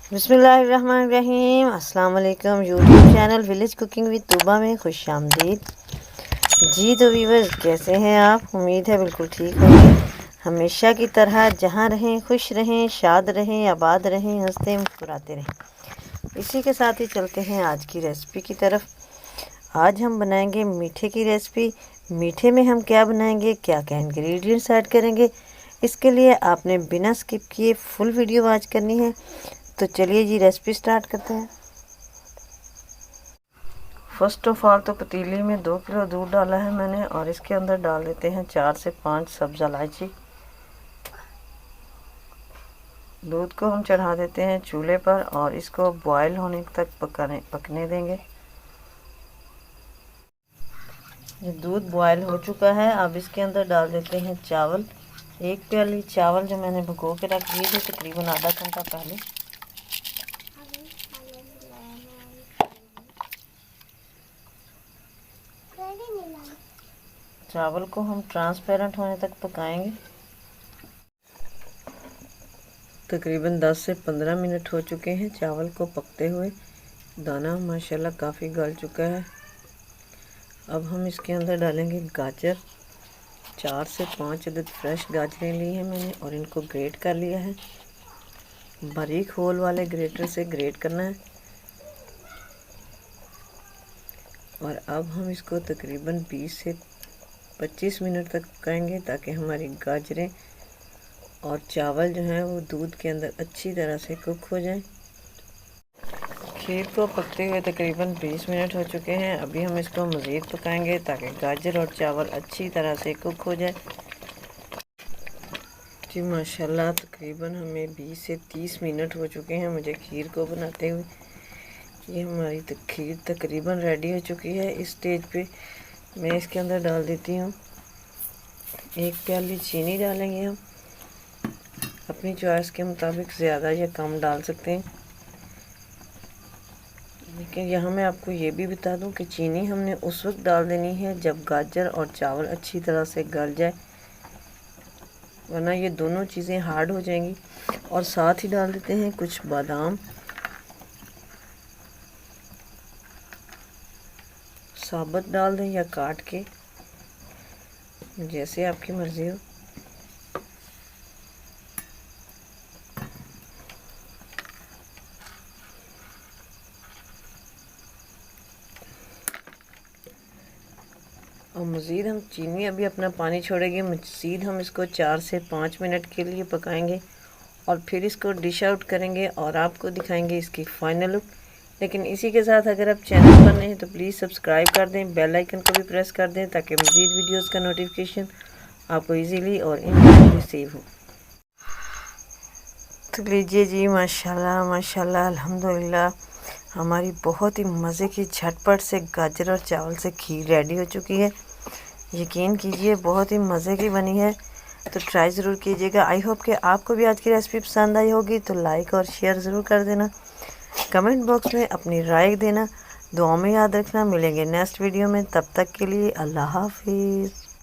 बिस्मिल्लाहिर्रहमानिर्रहीम। अस्सलाम वालेकुम। YouTube channel village cooking with Tuba में खुश आमदीद। जी तो व्यूअर्स, कैसे हैं आप? उम्मीद है बिल्कुल ठीक होंगे। हमेशा की तरह जहां रहें खुश रहें, शाद रहें, आबाद रहें, हंसते मुस्कुराते रहें। इसी के साथ ही चलते हैं आज की रेसिपी की तरफ। आज हम बनाएंगे मीठे की रेसिपी। मीठे में हम क्या बनाएंगे, क्या क्या इंग्रेडिएंट्स ऐड करेंगे, इसके लिए आपने बिना स्किप किए फुल वीडियो वॉच करनी है। तो चलिए जी रेसिपी स्टार्ट करते हैं। फर्स्ट ऑफ ऑल तो पतीली में 2 किलो दूध डाला है मैंने, और इसके अंदर डाल देते हैं 4 से 5 सब्ज़ इलायची। दूध को हम चढ़ा देते हैं चूल्हे पर और इसको बॉयल होने तक पकने देंगे। ये दूध बॉयल हो चुका है। अब इसके अंदर डाल देते हैं चावल। 1 प्याली चावल जो मैंने भिगो के रख दिए थे तकरीबन आधा घंटा पहले। चावल को हम ट्रांसपेरेंट होने तक पकाएंगे। तकरीबन 10 से 15 मिनट हो चुके हैं चावल को पकते हुए। दाना माशाल्लाह काफ़ी गल चुका है। अब हम इसके अंदर डालेंगे गाजर। 4 से 5 अदद फ्रेश गाजरें ली हैं मैंने और इनको ग्रेट कर लिया है। बारीक होल वाले ग्रेटर से ग्रेट करना है। और अब हम इसको तकरीबन 20 से 25 मिनट तक पकाएंगे ताकि हमारी गाजरें और चावल जो हैं वो दूध के अंदर अच्छी तरह से कुक हो जाएं। खीर को पकते हुए तकरीबन 20 मिनट हो चुके हैं। अभी हम इसको मज़ीद पकाएंगे ताकि गाजर और चावल अच्छी तरह से कुक हो जाए। जी माशाल्लाह तकरीबन हमें 20 से 30 मिनट हो चुके हैं मुझे खीर को बनाते हुए। ये हमारी खीर तकरीबन रेडी हो चुकी है। इस स्टेज पे मैं इसके अंदर डाल देती हूँ 1 प्याली चीनी डालेंगे हम। अपनी चॉइस के मुताबिक ज़्यादा या कम डाल सकते हैं। लेकिन यहाँ मैं आपको ये भी बता दूँ कि चीनी हमने उस वक्त डाल देनी है जब गाजर और चावल अच्छी तरह से गल जाए, वरना ये दोनों चीज़ें हार्ड हो जाएंगी। और साथ ही डाल देते हैं कुछ बादाम, साबुत डाल दें या काट के, जैसे आपकी मर्ज़ी हो। और मज़ीद हम चीनी अभी अपना पानी छोड़ेगी। मज़ीद हम इसको 4 से 5 मिनट के लिए पकाएंगे और फिर इसको डिश आउट करेंगे और आपको दिखाएंगे इसकी फ़ाइनल लुक। लेकिन इसी के साथ अगर आप चैनल पर नए हैं तो प्लीज़ सब्सक्राइब कर दें, बेल आइकन को भी प्रेस कर दें ताकि मज़ीद वीडियोस का नोटिफिकेशन आपको इजीली और इनडायरेक्टली रिसीव हो। तो लीजिए जी माशाल्लाह माशाल्लाह अल्हम्दुलिल्लाह, हमारी बहुत ही मज़े की झटपट से गाजर और चावल से खीर रेडी हो चुकी है। यकीन कीजिए बहुत ही मज़े की बनी है, तो ट्राई ज़रूर कीजिएगा। आई होप कि आपको भी आज की रेसिपी पसंद आई होगी। तो लाइक और शेयर ज़रूर कर देना, कमेंट बॉक्स में अपनी राय देना, दुआ में याद रखना। मिलेंगे नेक्स्ट वीडियो में, तब तक के लिए अल्लाह हाफिज़।